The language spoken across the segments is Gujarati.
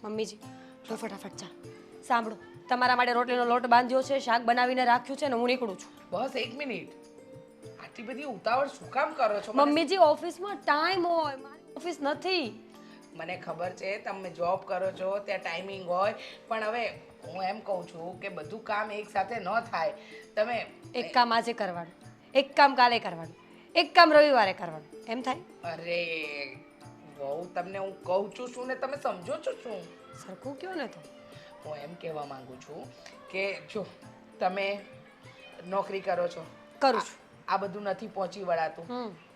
મમ્મીજી લો ફટાફટ ચા. સાંભળો, તમારા માટે રોટલીનો લોટ બાંધ્યો છે, શાક બનાવીને રાખ્યું છે ને હું નીકળું છું. બસ 1 મિનિટ. આટલી બધી ઉતાવળ શું કામ કરો છો? મમ્મીજી ઓફિસમાં ટાઈમ હોય, મારી ઓફિસ નથી. મને ખબર છે તમે જોબ કરો છો, ત્યાં ટાઈમિંગ હોય, પણ હવે હું એમ કહું છું કે બધું કામ એક સાથે ન થાય. તમે એક કામ આજે કરવાનું, એક કામ કાલે કરવાનું, એક કામ રવિવારે કરવાનું, એમ થાય? અરે બહુ તમને હું કહું છું શું ને તમે સમજો છો શું? સરખું કયો ને તો. હું એમ કહેવા માંગુ છું કે જો તમે નોકરી કરો છો, કરું છું. આ બધું નથી પહોંચી વળાતું,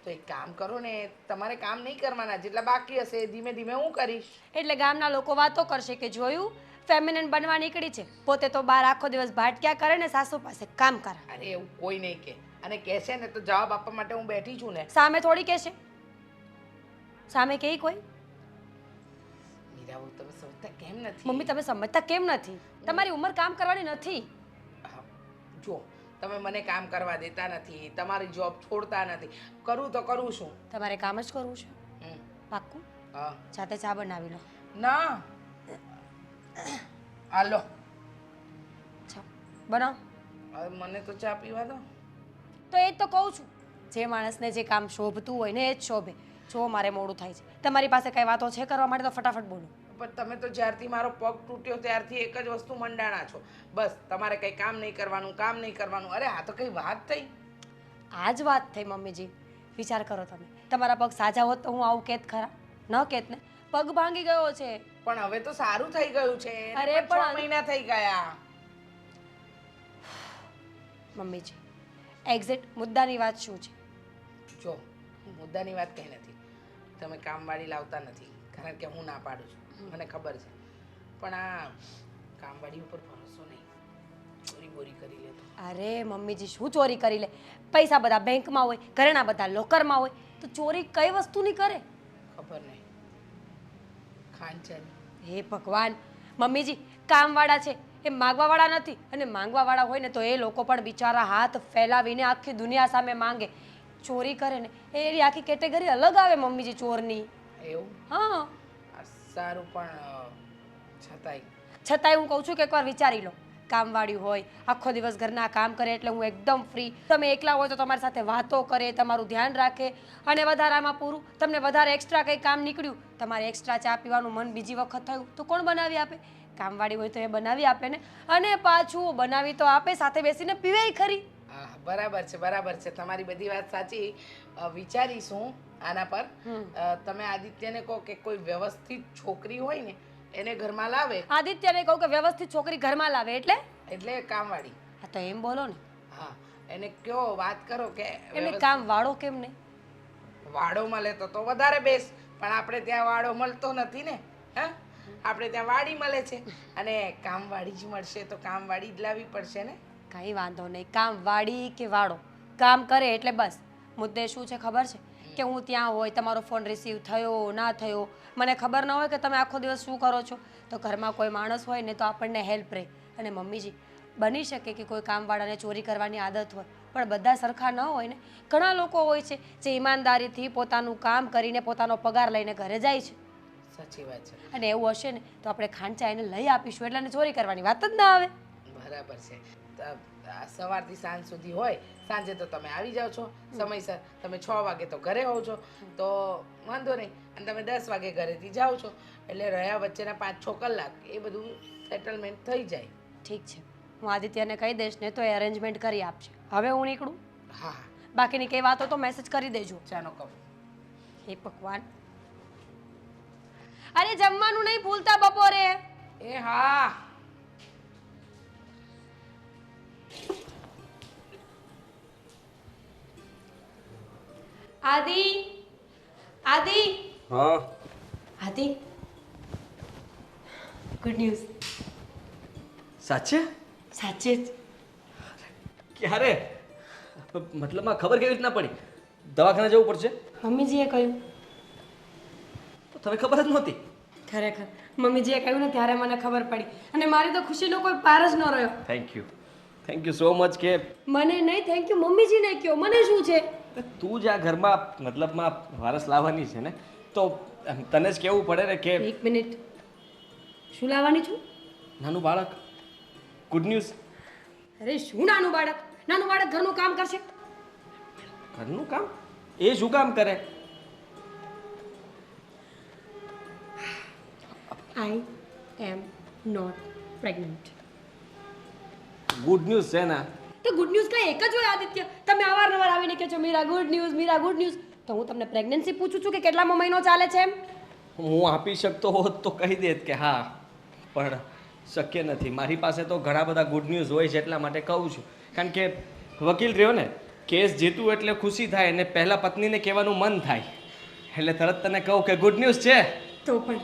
તો એક કામ કરો ને, તમારે કામ નહીં કરવાના, જેટલા બાકી હશે એ ધીમે ધીમે હું કરીશ. એટલે ગામના લોકો વાતો કરશે કે જોયું ફેમિનિન બનવા નીકળી છે, પોતે તો બહાર આખો દિવસ ભાટક્યા કરે ને સાસુ પાસે કામ કરે. અરે એવું કોઈ નહીં કે, અને કહેશે ને તો જવાબ આપવા માટે હું બેઠી છું ને. સામે થોડી કહેશે, સામે કહે કોઈ? મીરાઓ તમે સમજતા કેમ નથી? મમ્મી તમે સમજતા કેમ નથી? તમારી ઉંમર કામ કરવાની નથી. હા, જો તમે મને કામ કરવા દેતા નથી, તમારી જોબ છોડતા નથી, કરું તો કરું શું? તમારે કામ જ કરવું છે? હમ, પાક્કું? હા. જાતે ચા બનાવી લો. ના હાલો ચા બનાવો. હવે મને તો ચા પીવા દો. તો એ જ તો કહું છું, જે માણસને જે કામ શોભતું હોય ને એ જ શોભે. જો મારે મોડું થાય છે, તમારી પાસે કઈ વાતો છે કરવા માટે તો ફટાફટ બોલો. પણ તમે તો જ્યારથી મારો પગ તૂટ્યો ત્યારથી એક જ વસ્તુ મંડાણા છો, બસ તમારે કંઈ કામ નહીં કરવાનું, કામ નહીં કરવાનું. અરે આ તો કઈ વાત થઈ? આ જ વાત થઈ મમ્મીજી. વિચાર કરો તમે, તમારા પગ સાજા હોત તો હું આવું કેત ખરા? ન કેત ને. પગ ભાંગી ગયો છે. પણ હવે તો સારું થઈ ગયું છે. અરે અરે પણ 6 મહિના થઈ ગયા. મમ્મીજી એક્ઝેક્ટ મુદ્દાની વાત શું છે? જો મુદ્દાની વાત કઈ નથી, તમે કામવાળી લાવતા નથી કારણ કે હું ના પાડું છું, મને ખબર છે. પણ આ કામવાળી ઉપર ભરોસો નહીં, ચોરી બોરી કરી લે તો. અરે મમ્મીજી શું ચોરી કરી લે? પૈસા બધા બેંકમાં હોય, ઘરેણા બધા લોકરમાં હોય, તો ચોરી કઈ વસ્તુની કરે? ખબર નહીં. ખાનચન. હે ભગવાન, મમ્મીજી કામવાળા છે એ માંગવાવાળા નથી, અને માંગવાવાળા હોય ને તો એ લોકો પણ બિચારા હાથ ફેલાવીને આખી દુનિયા સામે માંગે. ચોરી કરે ને એની આખી કેટેગરી અલગ આવે મમ્મીજી ચોરની. એવું? હા. આ સારું, પણ છતાંય હું કહું છું કે એકવાર વિચારી લો. કામવાળી હોય, આખો દિવસ ઘરના કામ કરે એટલે હું એકદમ ફ્રી. તમે એકલા હોય તો તમારી સાથે વાતો કરે, તમારું ધ્યાન રાખે, અને વધારામાં પૂરું તમને વધારે એક્સ્ટ્રા કંઈ કામ નીકળ્યું, તમારે એક્સ્ટ્રા ચા પીવાનું મન બીજી વખત થયું તો કોણ બનાવી આપે? કામવાળી હોય તો એ બનાવી આપે ને, અને પાછું બનાવી તો આપે, સાથે બેસીને પીવે ખરી. હા બરાબર છે, બરાબર છે, તમારી બધી વાત સાચી. વિચારીશું આના પર. તમે આદિત્યને કહો કે કોઈ વ્યવસ્થિત છોકરી હોય ને એને ઘરમાં લાવે. આદિત્યને કહું કે વ્યવસ્થિત છોકરી ઘરમાં લાવે એટલે કામવાળી. હા તો એમ બોલો ને. હા એને કયો, વાત કરો કે એમને કામ વાળો કેમ નહીં? વાડો મળે તો વધારે બેસ, પણ આપણે ત્યાં વાડો મળતો નથી ને. હા, આપણે ત્યાં વાડી મળે છે, અને કામવાળી જ મળશે તો કામવાળી જ લાવવી પડશે ને. કાંઈ વાંધો નહીં, કામ વાળી કે વાળો કામ કરે એટલે બસ. મુદ્દે શું છે ખબર છે? કે હું ત્યાં હોય, તમારો ફોન રિસીવ થયો ના થયો, મને ખબર ન હોય કે તમે આખો દિવસ શું કરો છો, તો ઘરમાં કોઈ માણસ હોય ને તો આપણને હેલ્પ રહે. અને મમ્મીજી બની શકે કે કોઈ કામવાળાને ચોરી કરવાની આદત હોય, પણ બધા સરખા ન હોય ને. ઘણા લોકો હોય છે જે ઈમાનદારીથી પોતાનું કામ કરીને પોતાનો પગાર લઈને ઘરે જાય છે. સાચી વાત છે. અને એવું હશે ને તો આપણે ખાંચા એને લઈ આપીશું, એટલે એને ચોરી કરવાની વાત જ ના આવે. બરાબર છે. સવારથી સાંજ સુધી હોય, સાંજે તો તમે આવી જાઓ છો સમયસર. તમે 6 વાગે તો ઘરે હોવ છો તો વાંધો નહીં, અને તમે 10 વાગે ઘરેથી જાઓ છો, એટલે રહ્યા વચ્ચેના 5-6 કલાક એ બધું સેટલમેન્ટ થઈ જાય. ઠીક છે, હું આદિત્યને કહી દઈશ ને તો એ અરેન્જમેન્ટ કરી આપશે. હવે હું નીકળું. હા, બાકીની કઈ વાતો તો મેસેજ કરી દેજો. ચાલો કહું. હે ભગવાન. અરે જમવાનું નહીં ભૂલતા બપોરે. એ હા. આદિ, આદિ. હા. આદિ, ગુડ ન્યૂઝ. સાચે? સાચે જ. ક્યારે? મતલબમાં ખબર કેવી રીતના પડી? દવાખાને જવું પડશે? મમ્મીજીએ કહ્યું. તો તને ખબર જ નહોતી? ખરેખર મમ્મીજીએ કહ્યું ને ત્યારે મને ખબર પડી, અને મારી તો ખુશીનો કોઈ પાર જ ન રહ્યો. Thank you so much. કે મને નહીં થેન્ક યુ, મમ્મીજીને કહો. મને શું છે? તું જ આ ઘરમાં મતલબમાં વારસ લાવવાની છે ને, તો તને જ કહેવું પડે ને કે. એક મિનિટ. શું લાવવાની છું? નાનું બાળક. Good news. અરે શું નાનું બાળક? નાનું બાળક ઘરનું કામ કરશે? ઘરનું કામ? એ શું કામ કરે? I am not pregnant. Good news છે ને? તો ગુડ ન્યૂઝ કાંઈ એક જ હોય આદિત્ય? તમે અવારનવાર આવીને કહો છો Meera good news, Meera good news. તો હું તમને પ્રેગ્નન્સી પૂછું છું કે કેટલામો મહિનો ચાલે છે એમ? હું આપી શકતો હોત તો કહી દેત કે હા, પણ શક્ય નથી. મારી પાસે તો ઘણા બધા ગુડ ન્યૂઝ હોય છે, એટલા માટે કહું છું. કારણ કે વકીલ રહ્યો ને, કેસ જીતું એટલે ખુશી થાય અને પહેલાં પત્નીને કહેવાનું મન થાય, એટલે તરત તને કહું કે ગુડ ન્યૂઝ છે. તો પણ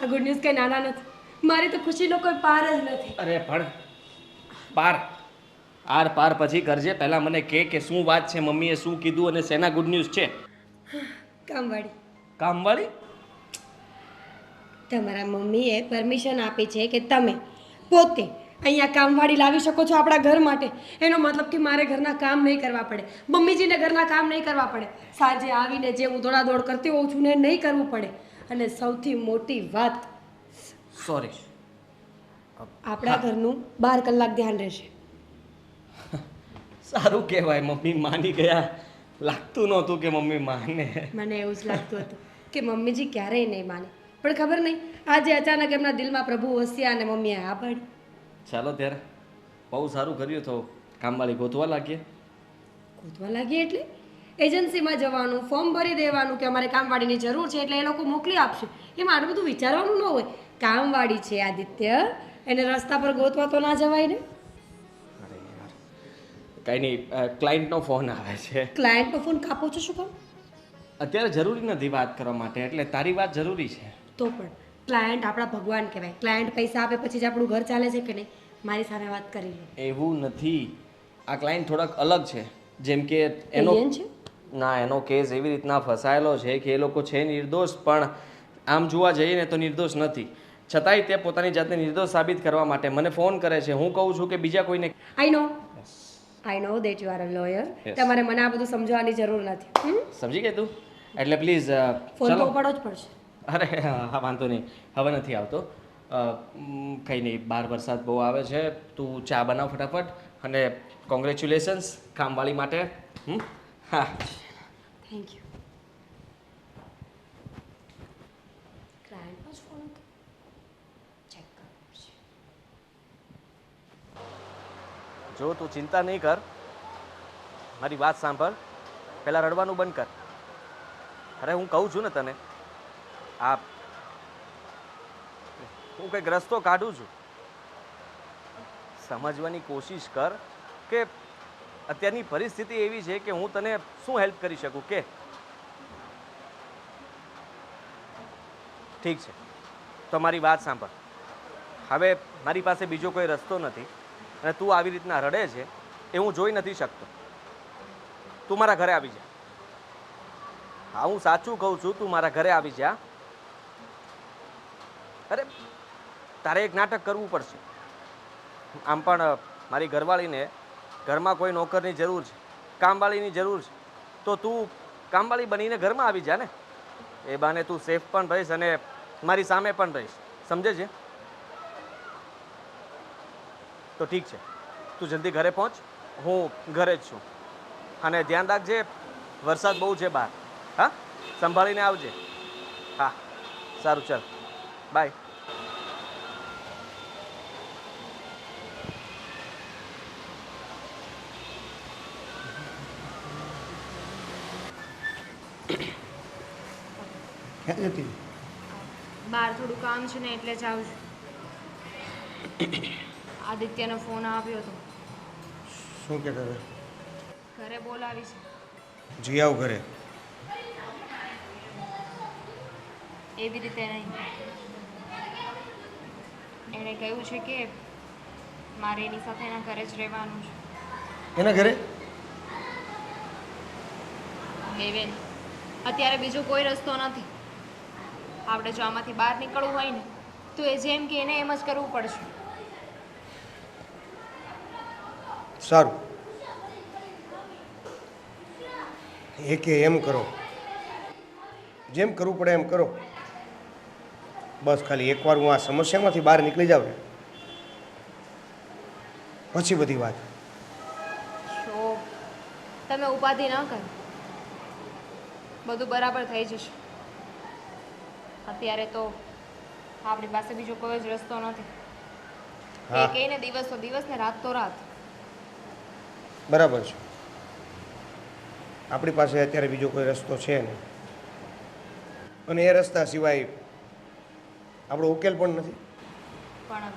આ ગુડ ન્યૂઝ કંઈ નાના નથી. મારી તો ખુશીનો કોઈ પાર જ નથી. અરે પણ પાર આર પાર પછી કરજે. પહેલાં મને કહે કે શું વાત છે, મમ્મીએ શું કીધું અને શેના ગુડ ન્યૂઝ છે? કામવાળી. કામવાળી? તમારા મમ્મીએ પરમિશન આપી છે કે તમે પોતે અહીંયા કામવાળી લાવી શકો છો આપણા ઘર માટે. એનો મતલબ કે મારે ઘરના કામ નહીં કરવા પડે, મમ્મીજીને ઘરના કામ નહીં કરવા પડે, સાંજે આવીને જે હું દોડાદોડ કરતી હોઉં છું ને નહીં કરવું પડે. અને સૌથી મોટી વાત, સોરી, આપણા ઘરનું 12 કલાક ધ્યાન રહેશે. સારું કહેવાય, મમ્મી માની ગયા. લાગતું નહોતું કે મમ્મી માને. મને એવું જ લાગતું હતું કે મમ્મીજી ક્યારેય નહીં માને, પણ ખબર નહીં આજે અચાનક એમના દિલમાં પ્રભુ વસ્યા અને મમ્મીએ આ પાડી. ચાલો ત્યારે, બહુ સારું કર્યું. તો કામવાળી ગોતવા લાગીએ. ગોતવા લાગીએ એટલે એજન્સીમાં જવાનું, ફોર્મ ભરી દેવાનું કે અમારે કામવાળીની જરૂર છે એટલે એ લોકો મોકલી આપશે. એમાં આટલું બધું વિચારવાનું ન હોય. કામવાળી છે આદિત્ય, એને રસ્તા પર ગોતવા તો ના જવાય ને. અરે યાર, કાંઈ નહીં, ક્લાયન્ટનો ફોન આવે છે. ક્લાયન્ટનો ફોન કાપો છો શું કામ? અત્યારે જરૂરી નથી વાત કરવા માટે, એટલે તારી વાત જરૂરી છે. તો પણ ક્લાયન્ટ આપણા ભગવાન કહેવાય. ક્લાયન્ટ પૈસા આપે પછી જ આપણું ઘર ચાલે છે કે નહીં? મારી સામે વાત કરી લો. એવું નથી. આ ક્લાયન્ટ થોડાક અલગ છે. જેમ કે એનો Alien છે? ના, એનો કેસ એવી રીતના ફસાયેલો છે કે એ લોકો છે નિર્દોષ, પણ આમ જોવા જઈએ ને તો નિર્દોષ નથી. છતાંય તે પોતાની જાતને નિર્દોષ સાબિત કરવા માટે મને ફોન કરે છે. હું કહું છું કે બીજા કોઈને. I know that you are a lawyer. Yes. તમારે મને આ બધું સમજવાની જરૂર નથી. સમજી ગઈ તું? એટલે પ્લીઝ ફોન તો ચાલો. ઉપાડવો જ પડશે. અરે હા, વાંધો નહીં, હવે નથી આવતો. કંઈ નહીં, બહાર વરસાદ બહુ આવે છે. તું ચા બનાવ ફટાફટ. અને કોંગ્રેચ્યુલેશન્સ કામવાળી માટે. હા, થેન્ક યુ. ક્લાયન્ટનો જ ફોન હતો. ચેક કરવું પડશે. જો તું ચિંતા નહીં કર, મારી વાત સાંભળ. પહેલાં રડવાનું બંધ કર. અરે હું કહું છું ને તને, આ હું કંઈક રસ્તો કાઢું છું. સમજવાની કોશિશ કર કે અત્યારની પરિસ્થિતિ એવી છે કે હું તને શું હેલ્પ કરી શકું કે. ઠીક છે, તો મારી વાત સાંભળ. હવે મારી પાસે બીજો કોઈ રસ્તો નથી અને તું આવી રીતના રડે છે એ હું જોઈ નથી શકતો. તું મારા ઘરે આવી જા. હા, હું સાચું કહું છું, તું મારા ઘરે આવી જા. અરે તારે એક નાટક કરવું પડશે. આમ પણ મારી ઘરવાળીને ઘરમાં કોઈ નોકરની જરૂર છે, કામવાળીની જરૂર છે. તો તું કામવાળી બનીને ઘરમાં આવી જા ને. એ બાને તું સેફ પણ રહીશ અને મારી સામે પણ રહીશ. સમજે છે? તો ઠીક છે, તું જલ્દી ઘરે પહોંચ. હું ઘરે જ છું. અને ધ્યાન રાખજે, વરસાદ બહુ છે બહાર. હા, સંભાળીને આવજે. હા, સારું, ચાલ, બાય. ક્યાં જતી? બહાર થોડું કામ છે ને એટલે જ આવું છું. આદિત્યનો ફોન આવ્યો હતો. શું કહેતા હતા? ઘરે બોલાવી છે. જી આવ ઘરે. એવી રીતે નહીં. એણે કહ્યું છે કે મારે એની સાથે એના ઘરે જ રહેવાનું છે. એના ઘરે? બેન, અત્યારે બીજો કોઈ રસ્તો નથી. આપણે જો આમાંથી બહાર નીકળવું હોય ને તો એ જેમ કે એને એમ જ કરવું પડશે. સારું, એ કે એમ કરો, જેમ કરવું પડે એમ કરો. બસ ખાલી એકવાર હું આ સમસ્યામાંથી બહાર નીકળી જાઉં ને પછી બધી વાત. શોભ, તમે ઉપાધિ ન કરો, બધું બરાબર થઈ જશે. અત્યારે તો આપણી પાસે બીજો કોઈ જ રસ્તો નથી. હા. એ કહીને દિવસો દિવસ ને રાત તો રાત. બરાબર છે. આપણી પાસે અત્યારે બીજો કોઈ રસ્તો છે નહીં, અને એ રસ્તા સિવાય આપણો ઉકેલ પણ નથી. પણ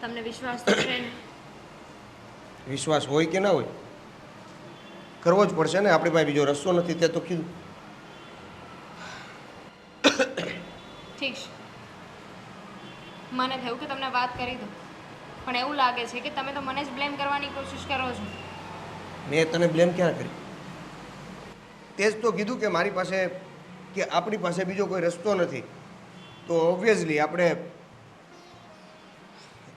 તમને વિશ્વાસ તો છે ને? વિશ્વાસ હોય કે ના હોય, કરવો જ પડશે ને. આપણી પાસે બીજો રસ્તો નથી તે તો કીધું. ઠીક છે, મને થયું કે તમને વાત કરી દઉં, પણ એવું લાગે છે કે તમે તો મને જ બ્લેમ કરવાની કોશિશ કરો છો. મેં તને બ્લેમ ક્યાં કરી? તે જ તો કીધું કે મારી પાસે કે આપણી પાસે બીજો કોઈ રસ્તો નથી, તો ઓબ્વિયસલી આપણે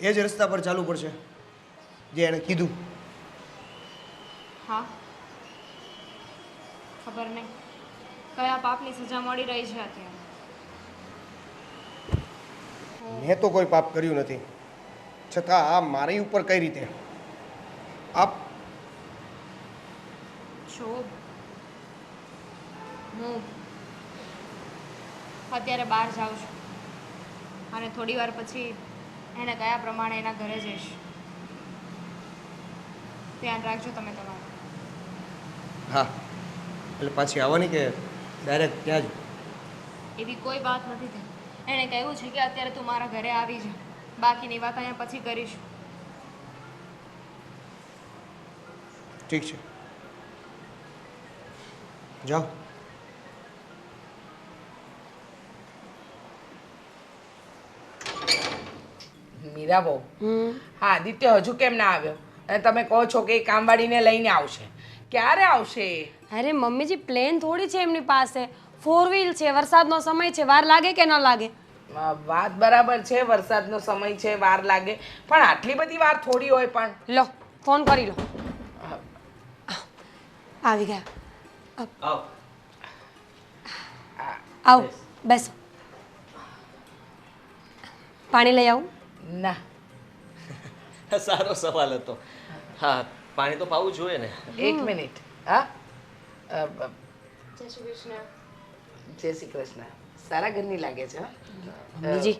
એ જ રસ્તા પર ચાલવું પડશે જે એણે કીધું. હા, ખબર નહીં કયા પાપની સજા મળી રહી છે અત્યારે. મેં તો કોઈ પાપ કર્યું નથી, છતાં આ મારી ઉપર કઈ રીતે આપ? શોભ, હું અત્યારે બહાર જાઉં છું અને થોડી વાર પછી એને કયા પ્રમાણે એના ઘરે જઈશ. ધ્યાન રાખજો તમે તમારું. હા, એટલે પાછી આવવાની કે ડાયરેક્ટ ત્યાં જ? એવી કોઈ વાત નથી થઈ. એણે કહ્યું છે કે અત્યારે તું મારા ઘરે આવી જા, બાકીની વાત અહીંયા પછી કરીશું. ઠીક છે, જાઓ. મીરા બહુ, હમ હા આદિત્ય હજુ કેમ ના આવ્યો? અને તમે કહો છો કે એ કામવાળીને લઈને આવશે. ક્યારે આવશે? અરે મમ્મીજી, પ્લેન થોડી છે એમની પાસે, 4 વ્હીલ છે, વરસાદનો સમય છે, વાર લાગે કે ન લાગે? વાત બરાબર છે, વરસાદનો સમય છે, વાર લાગે, પણ આટલી બધી વાર થોડી હોય. પણ લો, ફોન કરી લો. આવી ગયા. આવ. આવો, બેસો. પાણી લઈ આવું? ના, સારો સવાલ હતો. હા, પાણી તો પાવું જોઈએ ને. એક મિનિટ. હા, જય શ્રી કૃષ્ણ. જય શ્રી કૃષ્ણ. સારા ઘરની લાગે છે. હં? મમ્મીજી,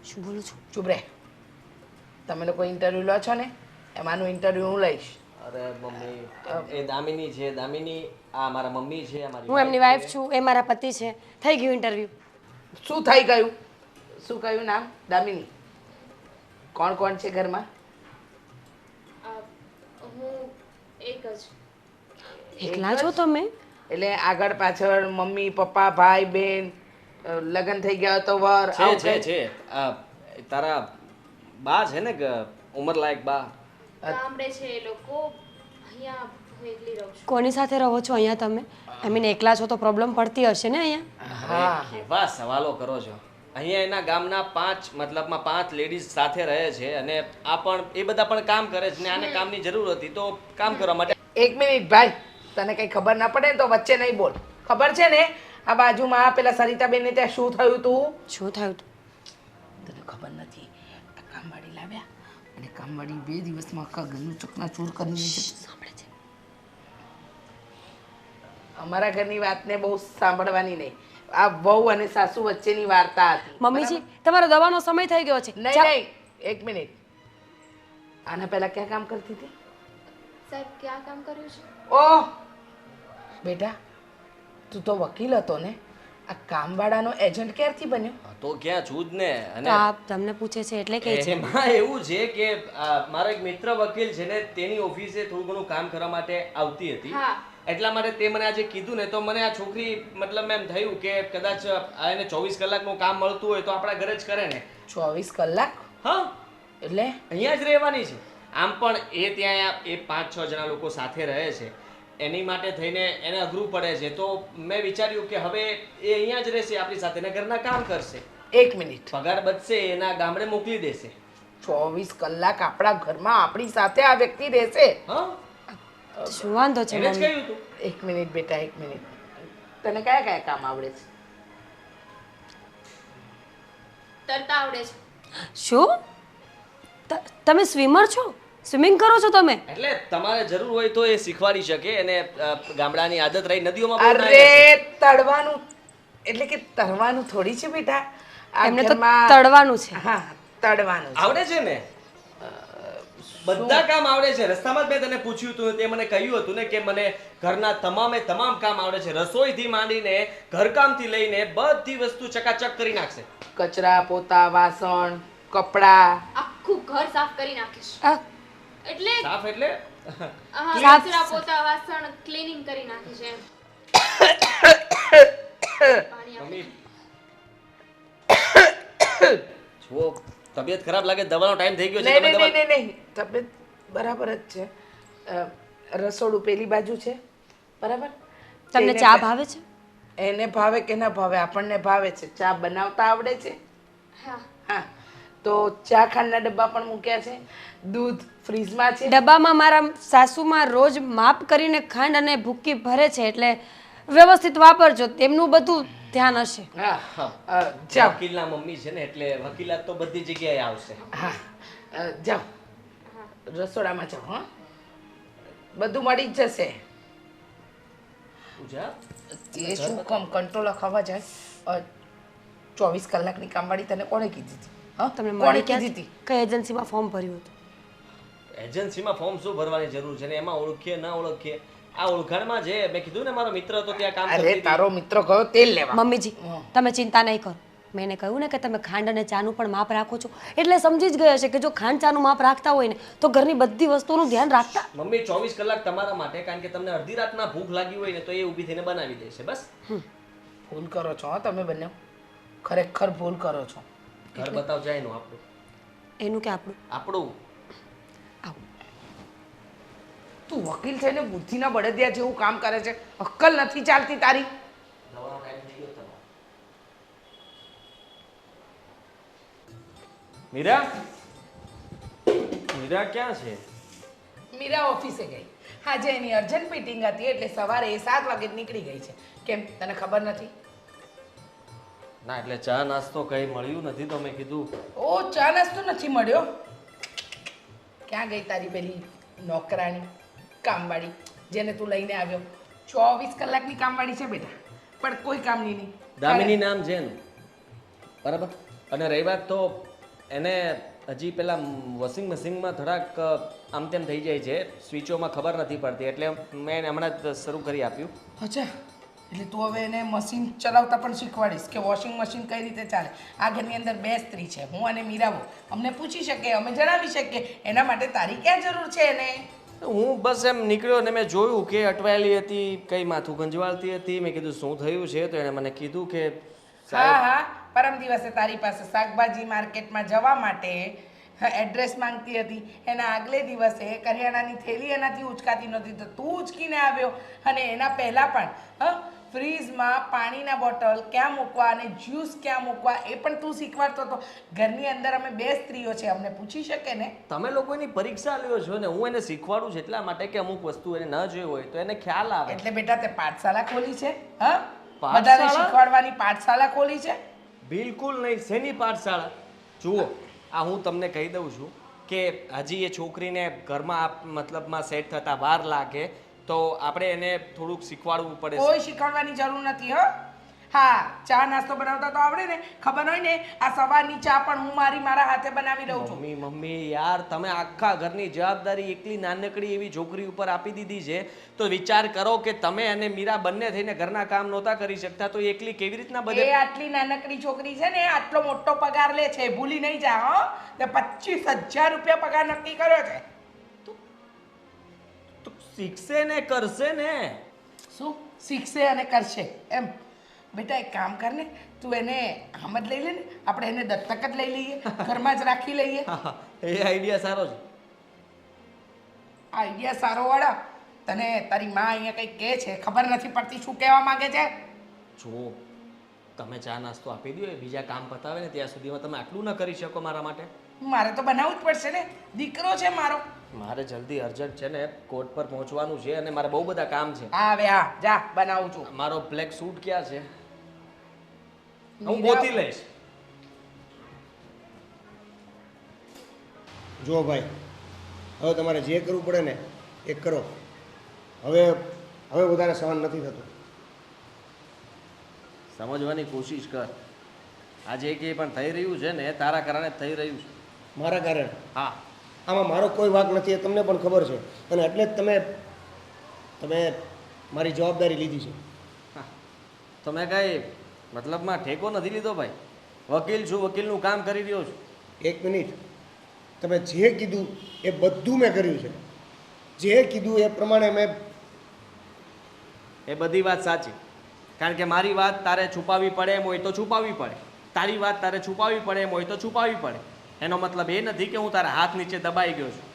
શું બોલું છું? ચૂપ રહે. તમે લોકો ઇન્ટરવ્યૂ લો છો ને, એમાંનું ઇન્ટરવ્યૂ હું લઈશ. અરે મમ્મી, એ દામિની છે. દામિની આ મારા મમ્મી છે. હું એમની વાઈફ છું, એ મારા પતિ છે. થઈ ગયું ઇન્ટરવ્યૂ. શું થઈ ગયું? શું કહ્યું નામ? દામિની. કોણ કોણ છે ઘરમાં? હું એક જ. એકલા છો તમે? એટલે આગળ પાછળ મમ્મી પપ્પા ભાઈ બહેન, લગ્ન થઈ ગયા તો વર છે આવું છે કંઈ? છે તારા બા છે ને, ઉંમરલાયક બા. ગામડે છે એ લોકો, અહીંયા હું એકલી રહું છું. કોની સાથે રહો છો અહીંયા તમે? આઈ મીન એકલા છો તો પ્રોબ્લેમ પડતી હશે ને અહીંયા? હા. કેવા સવાલો કરો છો? અહીંયા એના ગામના 5 લેડીઝ સાથે રહે છે, અને આ પણ એ બધા પણ કામ કરે છે, ને આને કામની જરૂર હતી તો કામ કરવા માટે. એક મિનિટ ભાઈ, તને કઈ ખબર ના પડે ને તો વચ્ચે નહીં બોલ. ખબર છે ને આ બાજુમાં પેલા સરિતાબેન ને ત્યાં શું થયું તું? શું થયું તું? તને ખબર નથી? આ કામવાળી લાવ્યા અને કામવાળી 2 દિવસમાં આખા ઘરનું ચકનાચૂર કરી દીધું. સાંભળે છે. અમારા ઘરની વાતને બહુ સાંભળવાની નહીં. આ વહુ અને સાસુ વચ્ચેની વાર્તા હતી. મમ્મીજી, તમારો દવાનો સમય થઈ ગયો છે. નહીં જા- નહીં, એક મિનિટ. આના પહેલા ક્યાં કામ કરતી હતી? સાહેબ, ક્યાં કામ કર્યું છે? ઓહ બેટા, તું તો વકીલ હતો ને, આ કામવાળાનો એજન્ટ ક્યારથી બન્યો? તો ક્યાં છું જ ને. તો અને આપ તમને પૂછે છે એટલે કે છે. એમાં એવું છે કે મારો એક મિત્ર વકીલ છે ને, તેની ઓફિસે થોડું ઘણું કામ કરવા માટે આવતી હતી. હા. એટલા માટે તે મને આજે કીધું ને, તો મને આ છોકરી મતલબ એમ થયું કે કદાચ એને 24 કલાકનું કામ મળતું હોય તો આપણા ઘરે જ કરે ને. 24 કલાક? હા, એટલે અહીંયા જ રહેવાની છે. આમ પણ એ ત્યાં એ 5-6 જણા લોકો સાથે રહે છે, એની માટે થઈને એને અઘરું પડે છે. તો મેં વિચાર્યું કે હવે એ અહીંયા જ રહેશે આપણી સાથે, ને ઘરના કામ કરશે. એક મિનિટ. પગાર બચશે, એના ગામડે મોકલી દેશે. 24 કલાક આપણા ઘરમાં આપણી સાથે આ વ્યક્તિ રહેશે? હા, શું વાંધો છે એને જ મમ્મી? કહ્યું તું. એક મિનિટ બેટા, એક મિનિટ. તને કયા કયા કામ આવડે છે? તરતા આવડે છે. શું તમે સ્વિમર છો? સ્વિમિંગ કરો છો તમે? એટલે તમારે જરૂર હોય તો એ શીખવાડી શકે અને ગામડાની આદત રહી નદીઓમાં બહુ નાહી અરે જશે. તળવાનું એટલે કે તળવાનું થોડી છે બેટા. આ એમને તો ઘરમાં- તળવાનું છે. હા, તળવાનું છે. આવડે છે ને બધા કામ આવડે છે. રસ્તામાં જ મેં તને પૂછ્યું હતું, તે મને કહ્યું હતું ને કે મને ઘરના તમામે તમામ કામ આવડે છે. રસોઈથી માંડીને ઘરકામથી લઈને બધી વસ્તુ ચકાચક કરી નાખશે. કચરા પોતા વાસણ કપડા આખું ઘર સાફ કરી નાખીશ. આ, એટલે સાફ એટલે કચરા પોતા વાસણ ક્લીનિંગ કરી નાખીશ એમ. પાણી આપો. મમ્મી જુઓ, તબિયત ખરાબ લાગે, દવાનો ટાઈમ થઈ ગયો છે. નહીં તમે નહીં દવા- નહીં નહીં તબિયત બરાબર જ છે. રસોડું પેલી બાજુ છે બરાબર. તમને તેને ચા પ- ભાવે છે? એને ભાવે કે ના ભાવે આપણને ભાવે છે. ચા બનાવતા આવડે છે. હા. હા, તો ચા ખાંડના ડબ્બા પણ મૂક્યા છે. દૂધ ફ્રીજમાં છે. ડબ્બામાં મારા સાસુમાં રોજ માપ કરીને ખાંડ અને ભૂકી ભરે છે, એટલે વ્યવસ્થિત વાપરજો, તેમનું બધું ધ્યાન હશે. હા, જાઓ. વકીલના મમ્મી છે ને એટલે વકીલાત તો બધી જગ્યાએ આવશે. હા, જાઓ રસોડામાં જાઓ. હા, બધું મળી જ જશે. પૂજા, એ શું કામ કંટ્રોલ ખાવા જાય? 24 કલાકની કામવાળી તને કોણે કીધી હતી? હા, તમને કોણે મળી કીધી ક્યાં? હતી? કઈ એજન્સીમાં ફોર્મ ભર્યું હતું? એજન્સીમાં ફોર્મ શું ભરવાની જરૂર છે ને એમાં ઓળખીએ ના ઓળખીએ આ ઓળખાણમાં જે મેં કીધું ને મારો મિત્ર હતો ત્યાં કામ કરતી અરે હતી. તારો મિત્ર ગયો તેલ લેવા. મમ્મીજી તમે ચિંતા નહીં કરો. મેં એને કહ્યું ને કે તમે ખાંડ અને ચાનું પણ માપ રાખો છો, એટલે સમજી જ ગયા છે કે જો ખાંડ ચાનું માપ રાખતા હોય ને તો ઘરની બધી વસ્તુઓનું ધ્યાન રાખતા. મમ્મી 24 કલાક તમારા માટે, કારણ કે તમને અડધી રાતના ભૂખ લાગી હોય ને તો એ ઊભી થઈને બનાવી દે છે. બસ ભૂલ કરો છો. હા, તમે બંને ખરેખર ભૂલ કરો છો. ઘર બતાવ જાય નું આપણું એનું કે આપણું? આપણું આવું તું વકીલ છે ને બુદ્ધિના બળદિયા જેવું કામ કરે છે. અક્કલ નથી ચાલતી તારી. દવાનો ટાઈમ થઈ ગયો તમારો. મીરા મીરા ક્યાં છે? મીરા ઓફિસે ગઈ. આજે એની અર્જન્ટ મીટિંગ હતી એટલે સવારે એ 7 વાગે જ નીકળી ગઈ છે. કેમ, તને ખબર નથી? ના એટલે ચા નાસ્તો કઈ મળ્યું નથી તો મેં કીધું ઓ, ચા નાસ્તો નથી મળ્યો. ક્યાં ગઈ તારી પેલી નોકરાણી કામવાળી જેને તું લઈને આવ્યો? 24 કલાકની કામવાળી છે બેટા, પણ કોઈ કામની નહીં. દામિની નામ છે એનું, બરાબર. અને રહી વાત તો એને હજી પેલા વોશિંગ મશીનમાં થોડાક આમ તેમ થઈ જાય છે, સ્વિચોમાં ખબર નથી પડતી, એટલે મેં એને હમણાં જ શરૂ કરી આપ્યું. અચ્છા, એટલે તું હવે એને મશીન ચલાવતા પણ શીખવાડીશ કે વોશિંગ મશીન કઈ રીતે ચાલે. આ ઘરની અંદર 2 સ્ત્રી છે, હું અને મીરાઓ. અમને પૂછી શકે, અમે જણાવી શકીએ. એના માટે તારી ક્યાં જરૂર છે એને? હું બસ એમ નીકળ્યો ને મેં જોયું કે અટવાયેલી હતી, કઈ માથું ગંજવાળતી હતી. મેં કીધું શું થયું છે, તો એણે મને કીધું કે હા હા, પરમ દિવસે તારી પાસે શાકભાજી માર્કેટમાં જવા માટે એડ્રેસ માંગતી હતી. એના આગલે દિવસે કરિયાણાની થેલી એનાથી ઉચકાતી નહોતી તો તું ઉચકીને આવ્યો. અને એના પહેલાં પણ ફ્રીજમાં પાણીના બોટલ ક્યાં મૂકવા અને જ્યુસ ક્યાં મૂકવા એ પણ તું શીખવાડતો હતો. ઘરની અંદર અમે 2 સ્ત્રીઓ છે, અમને પૂછી શકે ને? તમે લોકોની પરીક્ષા લ્યો છો ને, હું એને શીખવાડું છું એટલા માટે કે અમુક વસ્તુ એને ન જોઈ હોય તો એને ખ્યાલ આવે. એટલે બેટા તે પાઠશાળા ખોલી છે? હા, પાઠશાળા? બધાને શીખવાડવાની પાઠશાળા ખોલી છે? બિલકુલ નહીં. શેની પાઠશાળા? જુઓ, આ હું તમને કહી દઉં છું કે હજી એ છોકરીને ઘરમાં મતલબમાં સેટ થતા વાર લાગે તો આપણે એને થોડુંક શીખવાડવું પડે. કોઈ શીખવાડવાની જરૂર નથી. હા, ચા નાસ્તો બનાવતા તો આવડે ને? ખબર હોય ને, આ સવારની ચા પણ હું મારા હાથે બનાવી દઉં છું. મમ્મી યાર, તમે આખા ઘરની જવાબદારી એકલી નાનકડી એવી છોકરી ઉપર આપી દીધી છે, તો વિચાર કરો કે તમે અને મીરા બંને થઈને ઘરના કામ નહોતા કરી શકતા તો એકલી કેવી રીતના એ બધે. આટલી નાનકડી છોકરી છે ને, આટલો મોટો પગાર લે છે, ભૂલી નહીં જા. તે 25,000 રૂપિયા પગાર નક્કી કર્યો છે. તો શીખશે ને, કરશે ને. શું શીખશે અને કરશે એમ? બેટા એક કામ કર ને, તું એને આમ જ લઈ લે ને, આપણે એને દત્તક જ લઈ લઈએ, ઘરમાં જ રાખી લઈએ. એ આઈડિયા સારો છે. આઈડિયા સારો વાળા. તને તારી માં અહીંયા કંઈક કહે છે, ખબર નથી પડતી શું કહેવા માંગે છે? જુઓ, તમે ચા નાસ્તો આપી દો, એ બીજા કામ પતાવે ને ત્યાં સુધીમાં તમે આટલું ન કરી શકો મારા માટે? મારે તો બનાવવું જ પડશે ને, દીકરો છે મારો. મારે જલ્દી અર્જન્ટ છે ને, કોર્ટ પર પહોંચવાનું છે અને મારે બહુ બધા કામ છે. હા હવે હા, જા બનાવું છું. મારો બ્લેક સૂટ ક્યાં છે? હું મીરા- ગોતી લઈશ. જો ભાઈ, હવે તમારે જે કરવું પડે ને એ કરો. હવે હવે વધારે સહન નથી થતું. સમજવાની કોશિશ કર. આ જે કંઈ પણ થઈ રહ્યું છે ને એ તારા કારણે જ થઈ રહ્યું છે. મારા કારણે હા, આમાં મારો કોઈ વાંક નથી, એ તમને પણ ખબર છે. અને એટલે જ તમે મારી જવાબદારી લીધી છે. તો મેં કાંઈ મતલબમાં ઠેકો નથી લીધો ભાઈ. વકીલ છું, વકીલનું કામ કરી રહ્યો છું. એક મિનિટ, તમે જે કીધું એ બધું મેં કર્યું છે. જે કીધું એ પ્રમાણે મેં. એ બધી વાત સાચી, કારણ કે મારી વાત તારે છુપાવવી પડે એમ હોય તો છુપાવવી પડે, તારી વાત તારે છુપાવવી પડે એમ હોય તો છુપાવવી પડે. એનો મતલબ એ નથી કે હું તારા હાથ નીચે દબાઈ ગયો છું.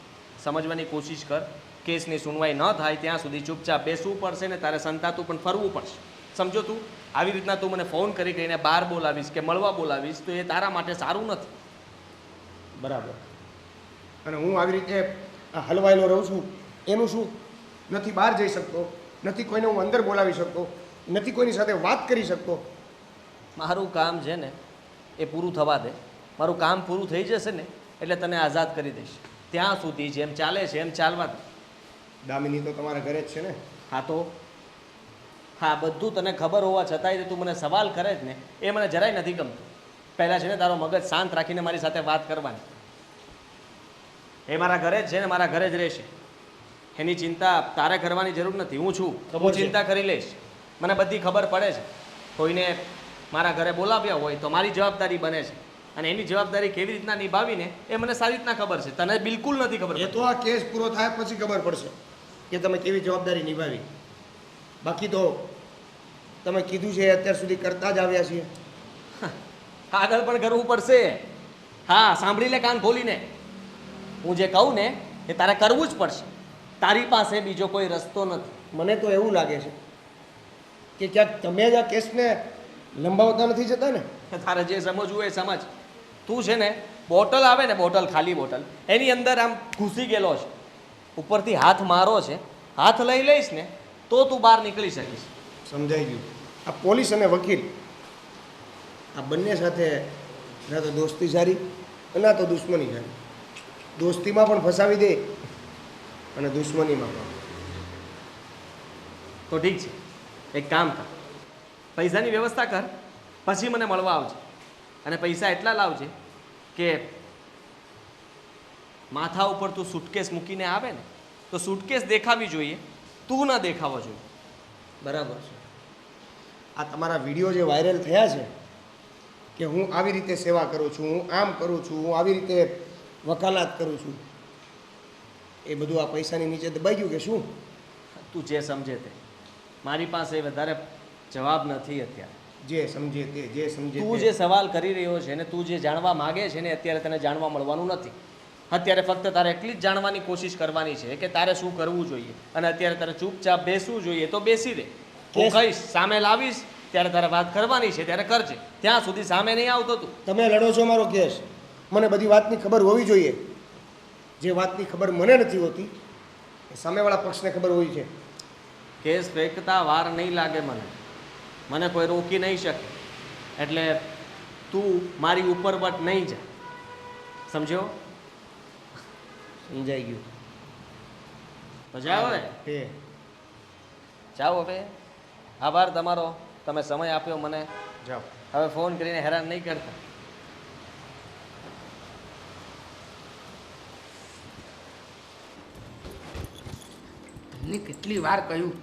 સમજવાની કોશિશ કર. કેસની સુનવાઈ ન થાય ત્યાં સુધી ચૂપચાપ બેસવું પડશે ને તારે સંતાતું પણ ફરવું પડશે. સમજો તું? આવી રીતના તું મને ફોન કરી કરીને બહાર બોલાવીશ કે મળવા બોલાવીશ તો એ તારા માટે સારું નથી. બરાબર. અને હું આવી રીતે આ હલવાયેલો રહું છું એનું શું? નથી બહાર જઈ શકતો, નથી કોઈને હું અંદર બોલાવી શકતો, નથી કોઈની સાથે વાત કરી શકતો. મારું કામ છે ને એ પૂરું થવા દે. મારું કામ પૂરું થઈ જશે ને એટલે તને આઝાદ કરી દઈશ. ત્યાં સુધી જેમ ચાલે છે એમ ચાલવા દે. દામિની તો તમારા ઘરે જ છે ને? હા તો હા, બધું તને ખબર હોવા છતાંય તું મને સવાલ કરે જ ને એ મને જરાય નથી ગમતું. પહેલાં છે ને તારો મગજ શાંત રાખીને મારી સાથે વાત કરવાની. એ મારા ઘરે જ છે ને મારા ઘરે જ રહેશે. એની ચિંતા તારે કરવાની જરૂર નથી. હું છું તો હું ચિંતા કરી લઈશ. મને બધી ખબર પડે છે. કોઈને મારા ઘરે બોલાવ્યા હોય તો મારી જવાબદારી બને છે અને એની જવાબદારી કેવી રીતના નિભાવીને એ મને સારી રીતના ખબર છે. તને બિલકુલ નથી ખબર. એ તો આ કેસ પૂરો થાય પછી ખબર પડશે કે તમે કેવી જવાબદારી નિભાવી. બાકી તો તમે કીધું છે અત્યાર સુધી કરતા જ આવ્યા છીએ. આગળ પણ કરવું પડશે. હા, સાંભળી લે કાન ખોલીને. હું જે કહું ને એ તારે કરવું જ પડશે. તારી પાસે બીજો કોઈ રસ્તો નથી. મને તો એવું લાગે છે કે ક્યાંક તમે જ આ કેસને લંબાવતા નથી જતા ને? તારે જે સમજવું એ સમજ. તું છે ને બોટલ આવે ને, બોટલ, ખાલી બોટલ, એની અંદર આમ ઘૂસી ગયેલો છે. ઉપરથી હાથ મારો છે, હાથ લઈ લઈશ ને તો તું બહાર નીકળી શકીશ. સમજાઈ ગયું. આ પોલીસ અને વકીલ આ બંને સાથે ના તો દોસ્તી સારી ના તો દુશ્મની સારી. દોસ્તીમાં પણ ફસાવી દે અને દુશ્મનીમાં પણ. તો ઠીક છે, એક કામ કર, પૈસાની વ્યવસ્થા કર, પછી મને મળવા આવજે. અને પૈસા એટલા લાવજે કે માથા ઉપર તું સુટકેસ મૂકીને આવે ને તો સુટકેસ દેખાવી જોઈએ, તું ના દેખાવો જોઈએ. બરાબર છે. આ તમારા વિડીયો જે વાયરલ થયા છે કે હું આવી રીતે સેવા કરું છું, હું આમ કરું છું, હું આવી રીતે વકાલાત કરું છું, એ બધું આ પૈસાની નીચે દબાઈ ગયું કે શું? તું જે સમજે તે. મારી પાસે વધારે જવાબ નથી અત્યારે. જે સમજે તે, જે સમજે તું તે. જે સવાલ કરી રહ્યો છે ને તું જે જાણવા માગે છે ને અત્યારે તને જાણવા મળવાનું નથી. અત્યારે ફક્ત તારે એટલી જ જાણવાની કોશિશ કરવાની છે કે તારે શું કરવું જોઈએ. અને અત્યારે તારે ચૂપચાપ બેસવું જોઈએ તો બેસી રહે. હું કહીશ, સામે લાવીશ ત્યારે તારે વાત કરવાની છે ત્યારે કરજે. ત્યાં સુધી સામે નહીં આવતો તું. તમે લડો છો મારો કેસ, મને બધી વાતની ખબર હોવી જોઈએ. જે વાતની ખબર મને નથી હોતી એ સામેવાળા પક્ષને ખબર હોવી છે. કેસ ફેંકતા વાર નહીં લાગે મને. મને કોઈ રોકી નહીં શકે. એટલે તું મારી ઉપર વટ નહીં જા. સમજ્યો? સમજાઈ ગયું. તો જાઓ હવે. તે જાઓ હવે. આભાર તમારો, તમે સમય આપ્યો મને. જાઓ. હવે ફોન કરીને હેરાન નહીં કરતા. તમને કેટલી વાર કહ્યું,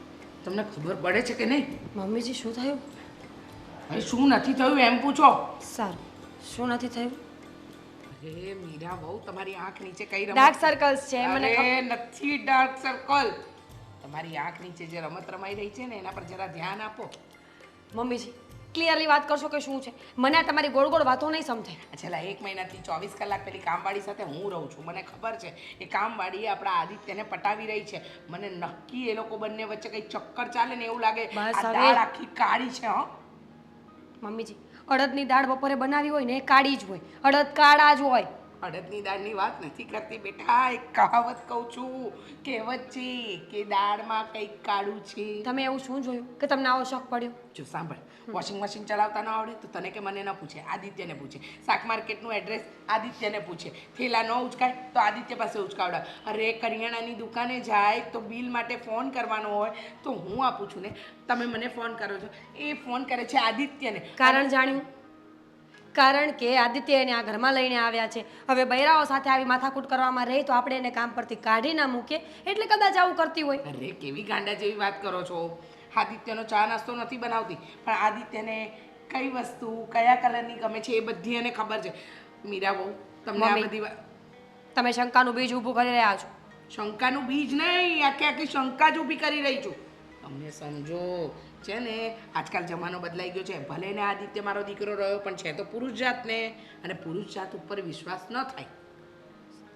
તમને ખબર પડે છે કે નહીં? મમ્મીજી શું થયું? હવે શું નથી થયું એમ પૂછો. સારું, શું નથી થયું? અરે મીરા બહુ તમારી આંખ નીચે કઈ રમત? ડાર્ક સર્કલ્સ છે મને અરે ખબર. નથી ડાર્ક સર્કલ. તમારી આંખ નીચે જે રમત રમાઈ રહી છે ને એના પર જરા ધ્યાન આપો. મમ્મીજી ક્લિયરલી વાત કરશો કે શું છે? મને આ તમારી ગોળ ગોળ વાતો નહીં સમજાય. છેલ્લા 1 મહિનાથી 24 કલાક પેલી કામવાળી સાથે હું રહું છું. મને ખબર છે એ કામવાળી આપણા આદિત્યને પટાવી રહી છે. મને નક્કી એ લોકો બંને વચ્ચે કંઈ ચક્કર ચાલે ને એવું લાગે. બસ આ હવે. દાળ આખી કાળી છે. હો મમ્મીજી અડદની દાળ બપોરે બનાવી હોય ને એ કાળી જ હોય, અડદ કાળા જ હોય. અડદની દાળની વાત નથી કરતી બેટા, એક કહાવત કહું છું, કહેવત છે કે દાળમાં કંઈક કાળું છે. તમે એવું શું જોયું કે તમને આવો શોખ પડ્યો? જો સાંભળ, વોશિંગ મશીન ચલાવતા ન આવડે તો તને કે મને ન પૂછે, આદિત્યને પૂછે. શાક માર્કેટનું એડ્રેસ આદિત્યને પૂછે. થેલા ન ઉચકાય તો આદિત્ય પાસે ઉચકાવડાવે. અરે કરિયાણાની દુકાને જાય તો બિલ માટે ફોન કરવાનો હોય તો હું આપું છું ને, તમે મને ફોન કરો છો, એ ફોન કરે છે આદિત્યને. કારણ જાણ્યું? કારણ કે આદિત્ય એને આ ઘરમાં લઈને આવ્યા છે. હવે બૈરાઓ સાથે આવી માથાકૂટ કરવામાં રહી તો આપણે એને કામ પરથી કાઢી ના મૂકીએ, એટલે કદાચ આવું કરતી હોય. અરે કેવી ગાંડા જેવી વાત કરો છો. આદિત્યનો ચા નાસ્તો નથી બનાવતી, પણ આદિત્યને કઈ વસ્તુ કયા કલરની ગમે છે એ બધી એને ખબર છે. મીરા બહુ તમને આ મમ્મી. બધી વાત, તમે શંકાનું બીજ ઊભું કરી રહ્યા છો. શંકાનું બીજ નહીં, આખી આખી શંકા જ ઊભી કરી રહી છું. તમને સમજો છે ને, આજકાલ જમાનો બદલાઈ ગયો છે. ભલે ને આદિત્ય મારો દીકરો રહ્યો, પણ છે તો પુરુષ જાતને, અને પુરુષ જાત ઉપર વિશ્વાસ ન થાય.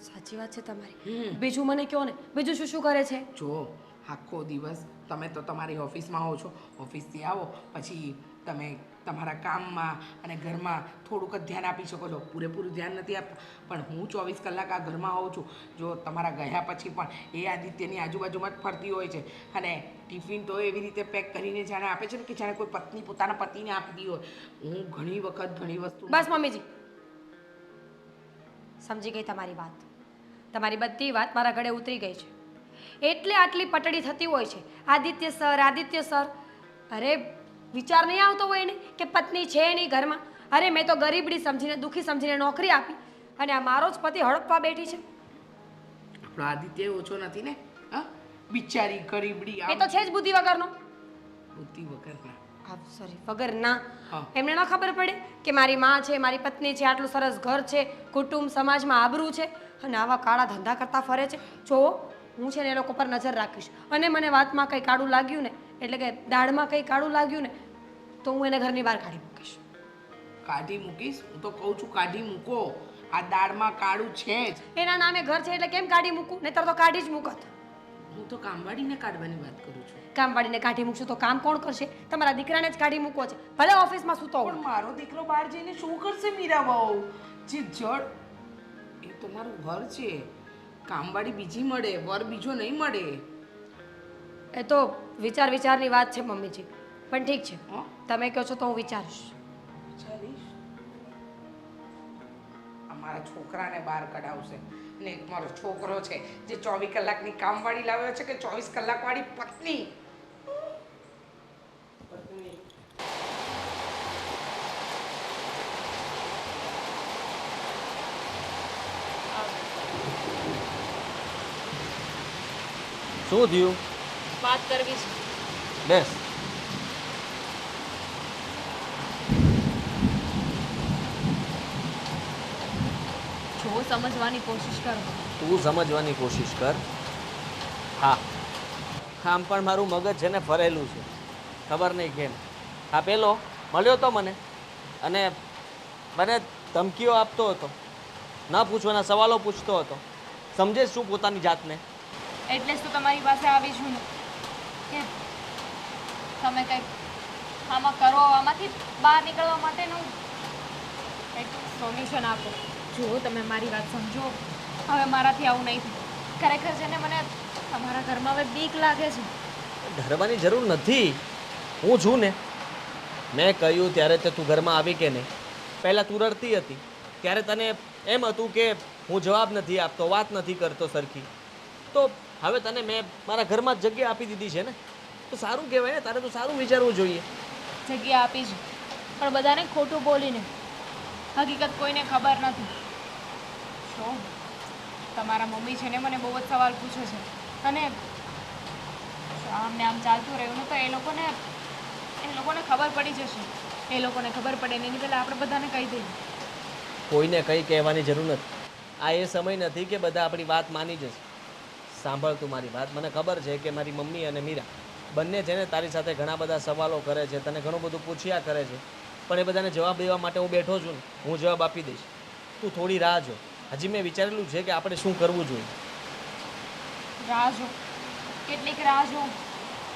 સાચી વાત છે તમારી. બીજું મને કહો ને, બીજું શું શું કરે છે? જો આખો દિવસ તમે તો તમારી ઓફિસમાં હો છો, ઓફિસથી આવો પછી તમે તમારા કામમાં અને ઘરમાં થોડુંક જ ધ્યાન આપી શકો છો, પૂરેપૂરું ધ્યાન નથી આપતા. પણ હું 24 કલાક આ ઘરમાં હોઉં છું. જો તમારા ગયા પછી પણ એ આદિત્યની આજુબાજુમાં જ ફરતી હોય છે, અને ટિફિન તો એવી રીતે પેક કરીને જાણે આપે છે ને કે જાણે કોઈ પત્ની પોતાના પતિને આપતી હોય. હું ઘણી વખત ઘણી વસ્તુ બસ મમ્મીજી, સમજી ગઈ તમારી વાત. તમારી બધી વાત મારા ગળે ઉતરી ગઈ છે. એટલે આટલી પટડી થતી હોય છે, આદિત્ય સર, આદિત્ય સર. અરે વિચાર નહીં આવતો હોય ને કે પત્ની છે નહીં ઘરમાં. અરે મેં તો ગરીબડી સમજીને, દુઃખી સમજીને નોકરી આપી, અને આ મારો જ પતિ હડપવા બેઠી છે. આપણો આદિત્ય ઓછો નથી ને. હા, બિચારી ગરીબડી. એ તો છે જ બુદ્ધિ વગરનો. બુદ્ધિ વગરના. સોરી, વગરના. હા. એમને ન ખબર પડે કે મારી માં છે, મારી પત્ની છે, આટલું સરસ ઘર છે, કુટુંબ સમાજમાં આબરૂ છે, અને આવા કાળા ધંધા કરતા ફરે છે. જો હું છે ને એ લોકો પર નજર રાખીશ, અને મને વાતમાં કંઈ કાળું લાગ્યું ને, એટલે કે દાળમાં કંઈ કાળું લાગ્યું ને, તો હું એને ઘરની બહાર કાઢી મૂકીશ. કાઢી મૂકીશ? હું તો કહું છું કાઢી મૂકો. આ દાળમાં કાળું છે જ. એના નામે ઘર છે એટલે કેમ કાઢી મૂકું? નહીંતર તો કાઢી જ મૂકત. હું તો કામવાળીને કાઢવાની વાત કરું છું. કામવાળીને કાઢી મૂકશું તો કામ કોણ કરશે? તમારા દીકરાને જ કાઢી મૂકવો છે, ભલે ઓફિસમાં સૂતો હોય. પણ મારો દીકરો બહાર જઈને શું કરશે મીરા બહુ? જે જડ એ તો મારું ઘર છે. કામવાળી બીજી મળે, વર બીજો નહીં મળે. એ તો વિચારની વાત છે મમ્મીજી. પણ ઠીક છે, હં? તમે કહો છો તો હું વિચારીશ. વિચારીશ? અમારા છોકરાને બહાર કઢાવશે, ને એક મારો છોકરો છે જે 24 કલાકની કામવાળી લાવ્યો છે કે 24 કલાકવાળી પત્ની. શું થયું? વાત કરવી છે. બેસ. જો સમજવાની કોશિશ કરો. તું સમજવાની કોશિશ કર. હા, આમ પણ મારું મગજ છે ને ફરેલું છે, ખબર નહીં કેમ. હા, પેલો મળ્યો તો મને, અને મને ધમકીઓ આપતો હતો, ના પૂછવાના સવાલો પૂછતો હતો. સમજે શું પોતાની જાતને? એટલે જ તો તમારી પાસે આવી છું ને, કે તમે કંઈક આમાં કરો, આમાંથી બહાર નીકળવા માટેનું કંઈક સોલ્યુશન આપો. જો તમે મારી વાત સમજો, હવે મારાથી આવું નહીં થાય. ખરેખર છે ને મને તમારા ઘરમાં હવે બીક લાગે છે. ડરવાની જરૂર નથી, હું છું ને. મેં કહ્યું ત્યારે તે તું ઘરમાં આવી કે નહીં? પહેલાં તું રડતી હતી ત્યારે તને એમ હતું કે હું જવાબ નથી આપતો, વાત નથી કરતો સરખી. તો હવે તને મેં મારા ઘરમાં જ જગ્યા આપી દીધી છે ને, તો સારું કહેવાય ને. તારે તો સારું વિચારવું જોઈએ. જગ્યા આપી છે, પણ બધાને ખોટું બોલીને. હકીકત કોઈને ખબર નથી. જો તમારા મમ્મી છે ને મને બહુ જ સવાલ પૂછે છે, અને જો આમ ને આમ ચાલતું રહ્યું ને તો એ લોકોને ખબર પડી જશે. એ લોકોને ખબર પડે ને એની પહેલાં આપણે બધાને કહી દઈએ. કોઈને કંઈ કહેવાની જરૂર નથી. આ એ સમય નથી કે બધા આપણી વાત માની જશે. સાંભળ તું મારી વાત. મને ખબર છે કે મારી મમ્મી અને મીરા બંને છે ને તારી સાથે ઘણા બધા સવાલો કરે છે, તને ઘણું બધું પૂછ્યા કરે છે, પણ એ બધાને જવાબ દેવા માટે હું બેઠો છું ને, હું જવાબ આપી દઈશ. તું થોડી રાહ જો. હજી મેં વિચારેલું છે કે આપણે શું કરવું જોઈએ. રાહ જો? કેટલીક રાહ જો?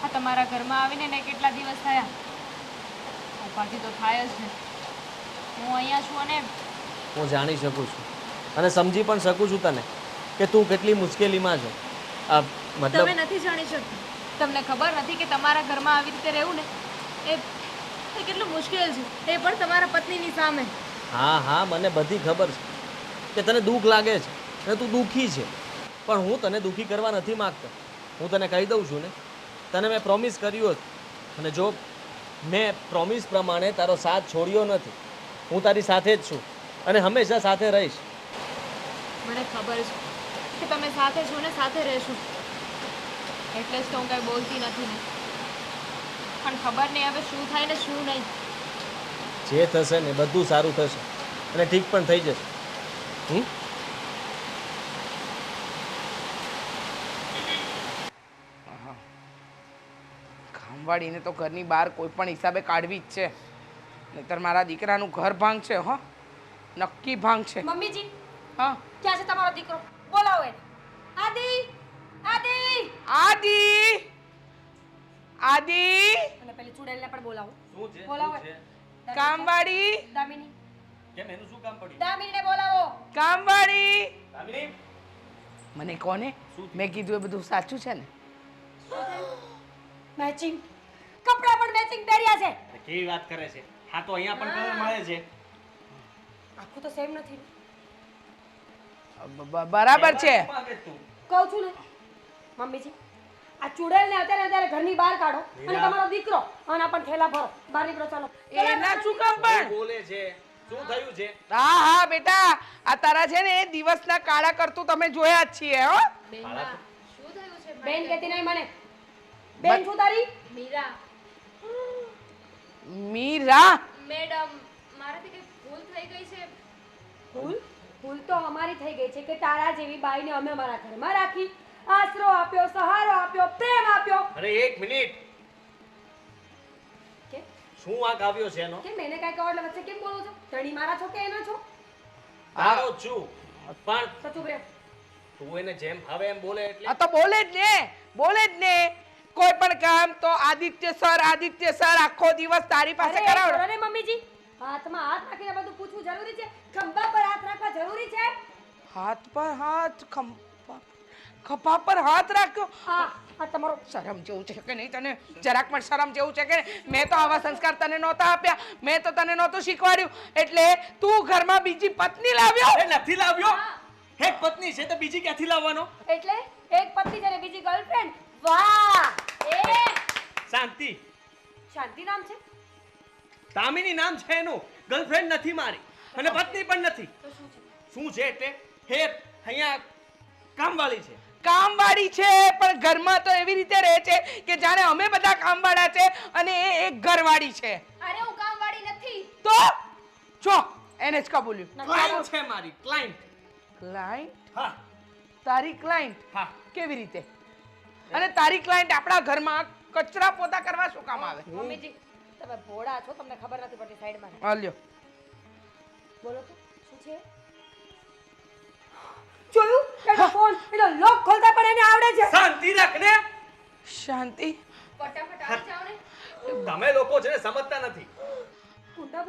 આ તમારા ઘરમાં આવીને ને કેટલા દિવસ થયા? ઉપાધિ તો થાય જ ને. હું અહીંયા છું, અને હું જાણી શકું છું અને સમજી પણ શકું છું તને કે તું કેટલી મુશ્કેલીમાં છે. મતલબ તમે નથી જાણી શકતા. તમને ખબર નથી કે તમારા ઘરમાં આવી રીતે રહેવું ને એ એ કેટલું મુશ્કેલ છે, એ પણ તમારા પત્નીની સામે. હા હા મને બધી ખબર છે કે તને દુઃખ લાગે છે અને તું દુઃખી છે, પણ હું તને દુઃખી કરવા નથી માગતો. હું તને કહી દઉં છું ને, તને મેં પ્રોમિસ કર્યું હતું અને જો મેં પ્રોમિસ પ્રમાણે તારો સાથ છોડ્યો નથી. હું તારી સાથે જ છું અને હંમેશા સાથે રહીશ. મને ખબર છે કે તમે સાથે છો ને સાથે રહેશો, એટલે જ તો હું કંઈ બોલતી નથી ને. પણ ખબર નહીં હવે શું થાય ને શું નહીં. જે થશે ને બધું સારું થશે અને ઠીક પણ થઈ જશે. કામવાળીને તો ઘરની બહાર કોઈ પણ હિસાબે કાઢવી જ છે, નહીતર મારા દીકરાનું ઘર ભાંગ છે. હો, નક્કી ભાંગ છે. મમ્મીજી હા, ક્યાં છે તમારો દીકરો? બોલાવો એને. આદિ આદિ આદિ આદિ અને પેલી ચુડેલને પણ બોલાવો. શું છે? બોલાવો. કામવાળી દામિની કેમ એનું શું કામ પડ્યું? દામિનીને બોલાવો. કામવાળી દામિની મને કોને મેં કીધું એ બધું સાચું છે ને? મેચિંગ કપડાં પણ મેચિંગ પહેર્યા છે. કેવી વાત કરે છે? હા તો અહીંયા પણ કલર મળે છે. આખું તો સેમ નથી. બરાબર છે. કહું છું ને મમ્મીજી, આ ચુડેલને અત્યારે ઘરની બહાર કાઢો અને તમારો દીકરો આના પણ થેલા ભરો. બહાર નીકળો, ચાલો. એના શું કામ પણ? બોલે છે? શું થયું છે? હા હા બેટા, આ તારા છે ને દિવસના કાળા કરતું તમે જોયા જ છીએ. હો, શું થયું છે? બેન કહેતી નહીં મને. બેન શું તારી? મીરા મીરા મેડમ, મારાથી કઈ ભૂલ થઈ ગઈ છે. ભૂલ તો અમારી થઈ ગઈ છે કે તારા જેવી બાઈને અમે અમારા ઘરમાં રાખી, આશરો આપ્યો, સહારો આપ્યો, પ્રેમ આપ્યો. અરે એક મિનિટ, કે શું વાંક આવ્યો છે એનો? કેમ એને કાંઈ કહો એટલે વચ્ચે કેમ બોલો છો? ધણી મારા છો કે એના છો? તારો જ છું, પણ તો ચૂપ રહે. તું એને જેમ હવે એમ બોલે એટલે આ તો બોલે જ ને, બોલે જ ને. કોઈ પણ કામ તો આદિત્ય સર આખો દિવસ તારી પાસે અરે કરાવડે. કરો ને મમ્મીજી, હાથમાં હાથ રાખીને બધું પૂછવું જરૂરી છે? ખંભા પર હાથ રાખવા જરૂરી છે? હાથ પર હાથ, ખભા પર હાથ રાખ્યો. આ તમારો શરમ જેવું છે કે નહીં તને? જરાક પણ શરમ જેવું છે કે નહીં? મેં તો આવા સંસ્કાર તને નહોતા આપ્યા, મેં તો તને નહોતું શીખવાડ્યું, એટલે તું ઘરમાં બીજી પત્ની લાવ્યો. એ નથી લાવ્યો. એક પત્ની છે તો બીજી ક્યાંથી લાવવાનો? એટલે એક પત્ની છે ને બીજી ગર્લફ્રેન્ડ. વાહ! એ શાંતિ. શાંતિ નામ છે? દામિની નામ છે એનું. ગર્લફ્રેન્ડ નથી મારી અને પત્ની પણ નથી. તો શું છે? શું છે એટલે હે અહીંયા કામવાળી છે. કામવાળી છે, પણ ઘરમાં તો એવી રીતે રહે છે કે જાણે અમે બધા કામવાળા છે અને એ એક ઘરવાળી છે. અરે હું કામવાળી નથી. તો જો એને જ કબૂલ્યું. ક્લાયન્ટ છે મારી, ક્લાયન્ટ. ક્લાયન્ટ? હા તારી ક્લાયન્ટ? હા. કેવી રીતે? અને તારી ક્લાયન્ટ આપણા ઘરમાં કચરા પોતા કરવા શું કામ આવે? મમ્મીજી તમે ભોળા છો, તમને ખબર નથી પડતી. સાઈડમાં હાલ્યો. બોલો તો શું છે? જોયું? એનો ફોન, એનો લોક ખોલતા પણ એને આવડે છે. શાંતિ રાખને. શાંતિ. ફટાફટ આવી જાઓ ને. તમે લોકો છે ને સમજતા નથી. ગુંડા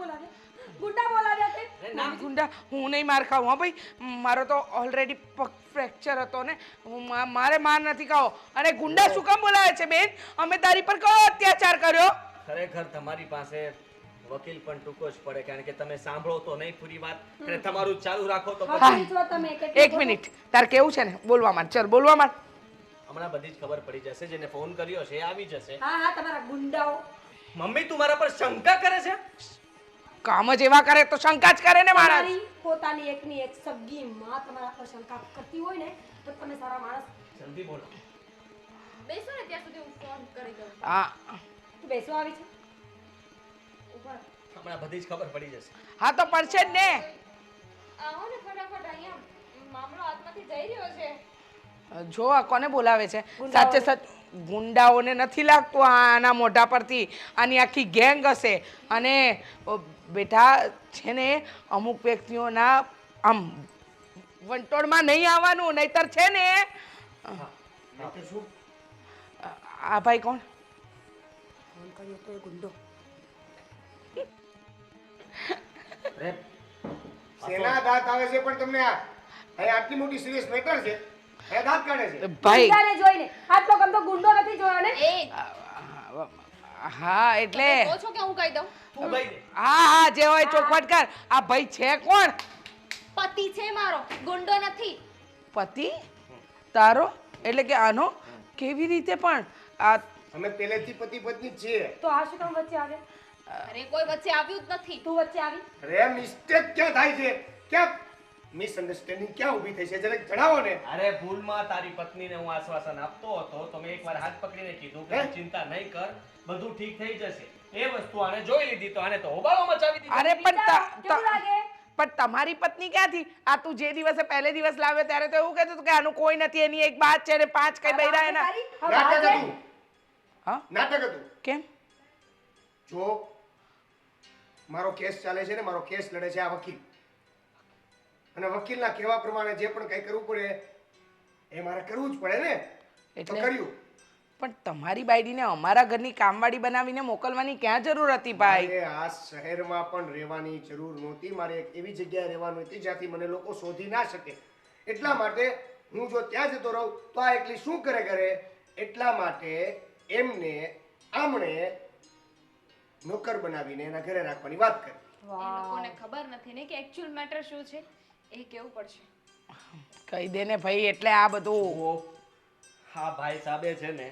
બોલાવ્યા તે. ના ગુંડા, હું નહીં માર ખાઉં. હા ભાઈ, મારો તો ઓલરેડી પગ ફ્રેક્ચર હતો ને, મારે માર નથી ખાવો. અને ગુંડા શું કામ બોલાવે છે બેન? અમે તારી પર કયો અત્યાચાર કર્યો? ખરેખર તમારી પાસે વકીલ પણ ટૂંકો જ પડે, કારણ કે તમે સાંભળો તો નહીં પૂરી વાત અને તમારું ચાલુ રાખો તો પછી હાથી છો તમે. કેટલી એક મિનિટ, તાર કેવું છે ને? બોલવા માંડ, ચાલ બોલવા માંડ. હમણાં બધી જ ખબર પડી જશે. જેને ફોન કર્યો છે એ આવી જશે. હા તમારા ગુંડાઓ. મમ્મી તું મારા પર શંકા કરે છે? કામ જ એવા કરે તો શંકા જ કરે ને મારા. તમારી પોતાની એકની એક સગી માં તમારા પર શંકા કરતી હોય ને તો તમે સારા માણસ. જલ્દી બોલો. બેસો ને ત્યાં સુધી હું ફોન કરી દઉં. હા તું બેસવા આવી છે? ઉપર. હમણાં બધી જ ખબર પડી જશે. હા તો પડશે જ ને. આવો ને ફટાફટ, અહીંયા મામલો હાથમાંથી જઈ રહ્યો છે. જો આ કોને બોલાવે છે? સાચે સાચ ગુંડાઓને નથી લાગતું આના મોઢા પરથી. આની આખી ગેંગ હશે. અને બેટા છે ને અમુક વ્યક્તિઓના આમ વંટોળમાં નહીં આવવાનું, નહીતર છે ને. આ ભાઈ કોણ? ફોન કર્યો તો એ ગુંડો. શેના દાંત આવે છે પણ તમને આ અહીંયા આટલી મોટી સિરિયસ મેટર છે અહીંયા દાંત કાઢે છે ભાઈ ગુંડાને જોઈને આટલો ગમતો ગુંડો નથી જોયો ને એ હા એટલે કહો છો કે હું કહી દઉં હા હા જે હોય ચોખવટ કર. આ ભાઈ છે કોણ? પતિ છે મારો, ગુંડો નથી. પતિ તારો? એટલે કે આનો કેવી રીતે પણ આ અમે પહેલેથી પતિ પત્ની જ છીએ તો આ શું કામ વચ્ચે આવે અરે કોઈ વચ્ચે આવ્યું જ નથી. તું વચ્ચે આવી અરે મિસ્ટેક ક્યાં થાય છે ક્યાં મિસઅન્ડરસ્ટેન્ડિંગ ક્યાં ઊભી થઈ છે જરાક જણાવો ને અરે ભૂલમાં તારી પત્નીને હું આશ્વાસન આપતો હતો તો મેં એકવાર હાથ પકડીને કીધું કે તું ચિંતા નહીં કર, બધું ઠીક થઈ જશે. એ વસ્તુ આને જોઈ લીધી તો આને તો હોબાળો મચાવી દીધો. અરે કેવું લાગે પણ તમારી પત્ની ક્યાંથી? આ તું જે દિવસે પહેલે દિવસ લાવ્યો ત્યારે તો એવું કહેતું હતું કે આનું કોઈ નથી, એની એક બાત છે ને 5 કઈ બૈરા એના. નાટક હતું હા નાટક હતું. કેમ? જો મારો કેસ ચાલે છે ને મારો કેસ લડે છે આ વકીલ અને વકીલના કહેવા પ્રમાણે જે પણ કંઈ કરવું પડે એ મારે કરવું જ પડે ને તો એટલે? કર્યું. પણ તમારી બાયડીને અમારા ઘરની કામવાળી બનાવીને મોકલવાની ક્યાં જરૂર હતી ભાઈ? મારે આ શહેરમાં પણ રહેવાની જરૂર નહોતી. મારે એક એવી જગ્યાએ રહેવાનું હતી જ્યાંથી મને લોકો શોધી ના શકે. એટલા માટે હું જો ત્યાં જતો રહું તો આ એકલી શું કરે એટલા માટે એમને આમણે નોકર બનાવીને એના ઘરે રાખવાની વાત કરી. એ લોકોને ખબર નથી ને કે એકચ્યુઅલ મેટર શું છે, એ કેવું પડશે. કહી દે ને ભાઈ. એટલે આ બધું જુઓ, હા ભાઈ સાહેબે છે ને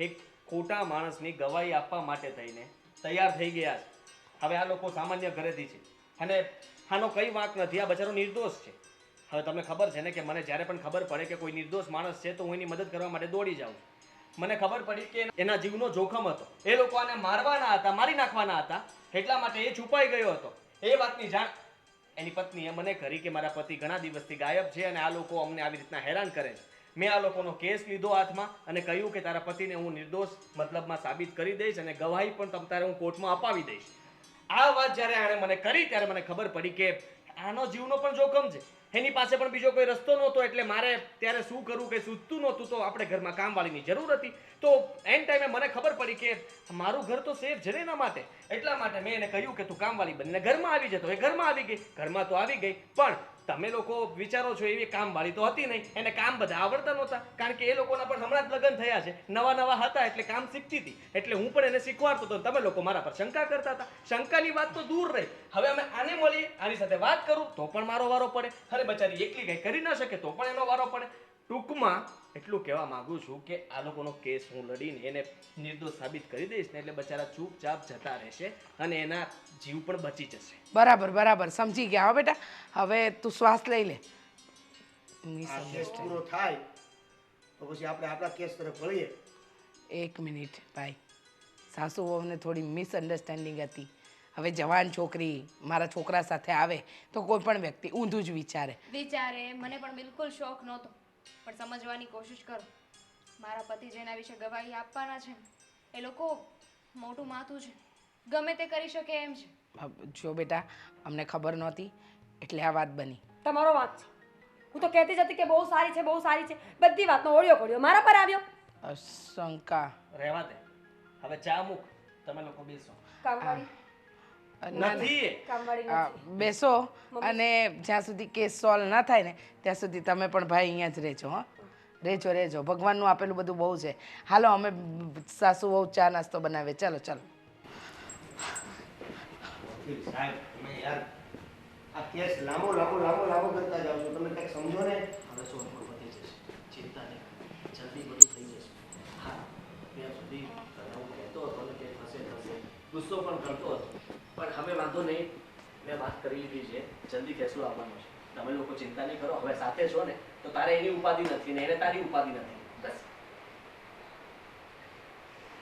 એક ખોટા માણસની ગવાહી આપવા માટે થઈને તૈયાર થઈ ગયા છે. હવે આ લોકો સામાન્ય ઘરેથી છે અને આનો કઈ વાંક નથી, આ બચારો નિર્દોષ છે. હવે તમને ખબર છે ને કે મને જ્યારે પણ ખબર પડે કે કોઈ નિર્દોષ માણસ છે તો હું એની મદદ કરવા માટે દોડી જાઉં. મને ખબર પડી કે એના જીવનો જોખમ હતો, એ લોકો આને મારવાના હતા, મારી નાખવાના હતા, એટલા માટે એ છુપાઈ ગયો હતો. એ વાતની જાણ એની પત્નીએ મને કરી કે મારા પતિ ઘણા દિવસથી ગાયબ છે અને આ લોકો અમને આવી રીતના હેરાન કરે છે. મેં આ લોકોનો કેસ લીધો હાથમાં અને કહ્યું કે તારા પતિને હું નિર્દોષ મતલબમાં સાબિત કરી દઈશ અને ગવાહી પણ તારે હું કોર્ટમાં અપાવી દઈશ. આ વાત જ્યારે આણે મને કરી ત્યારે મને ખબર પડી કે આનો જીવનો પણ જોખમ છે, એની પાસે પણ બીજો કોઈ રસ્તો નહોતો. એટલે મારે ત્યારે શું કરવું કે સૂચતું નહોતું, તો આપણે ઘરમાં કામવાળીની જરૂર હતી. તો એન ટાઈમે મને ખબર પડી કે મારું ઘર તો સેફ છે ને એના માટે. એટલા માટે મેં એને કહ્યું કે તું કામવાળી બનીને ઘરમાં આવી જતો. એ ઘરમાં આવી ગઈ, ઘરમાં તો આવી ગઈ, પણ તમે લોકો વિચારો છો એવી કામવાળી તો હતી નહીં. એને કામ બધા આવડતા નહોતા, કારણ કે એ લોકોના પણ હમણાં જ લગ્ન થયા છે, નવા નવા હતા એટલે કામ શીખતી હતી. એટલે હું પણ એને શીખવાડતો હતો. તમે લોકો મારા પર શંકા કરતા હતા. શંકાની વાત તો દૂર રહી. હવે અમે આને મળીએ, આની સાથે વાત કરું તો પણ મારો વારો પડે. અરે બચારી એકલી કઈ કરી ના શકે તો પણ એનો વારો પડે. ટૂંકમાં એટલું કહેવા માંગુ છું કે આ લોકોનો કેસ હું લડીને એને નિર્દોષ સાબિત કરી દઈશ ને એટલે બચારા ચૂપચાપ જતા રહેશે અને એના જીવ પણ બચી જશે. બરાબર બરાબર સમજી ગયા. હો બેટા, હવે તું શ્વાસ લઈ લે. આ કેસ પૂરો થાય તો પછી આપણે આપણા કેસ તરફ વળીએ. 1 મિનિટ ભાઈ, સાસુ વહુને થોડી મિસઅન્ડરસ્ટેન્ડિંગ હતી. હવે જવાન છોકરી મારા છોકરા સાથે આવે તો કોઈ પણ વ્યક્તિ ઊંધું જ વિચારે. મને પણ બિલકુલ શોખ નહોતો, પણ સમજવાની કોશિશ કરો. મારા પતિ જેના વિશે ગવાહી આપવાના છે એ લોકો મોટું માથું છે, ગમે તે કરી શકે એમ છે. જો બેટા, અમને ખબર નહોતી એટલે આ વાત બની. તમારો વાત છે. હું તો કહેતી જ હતી કે બહુ સારી છે, બહુ સારી છે. બધી વાતનો ઓળિયો પડ્યો મારા પર આવ્યો. શંકા રહેવા દે, હવે ચા મૂક, તમે લોકો બેસો. કામવાળી નથી કામવાળી નથી. બેસો અને જ્યાં સુધી કેસ સોલ્વ ના થાય ને ત્યાં સુધી તમે પણ ભાઈ અહીંયા જ રહેજો. હા, રહેજો. ભગવાનનું આપેલું બધું બહુ છે. હાલો અમે સાસુ વહુ ચા નાસ્તો બનાવીએ. ચાલો ચાલો. સાહેબ તમે યાર આ કેસ લાંબો કરતા જાઓ છો. તમે કંઈક સમજો ને. હવે સોનપુર વધી જશે, ચિંતા નહીં, જલ્દી બધું થઈ જશે. હા, ત્યાં સુધી હું કહેતો હતો ને કે થશે, ગુસ્સો પણ કરતો હતો, પણ હવે વાંધો નહીં, મેં વાત કરી લીધી છે, જલ્દી ફેસલો આવવાનો છે. તમે લોકો ચિંતા નહીં કરો. હવે સાથે છો ને તો તારે એની ઉપાધિ નથી ને એને તારી ઉપાધિ નથી.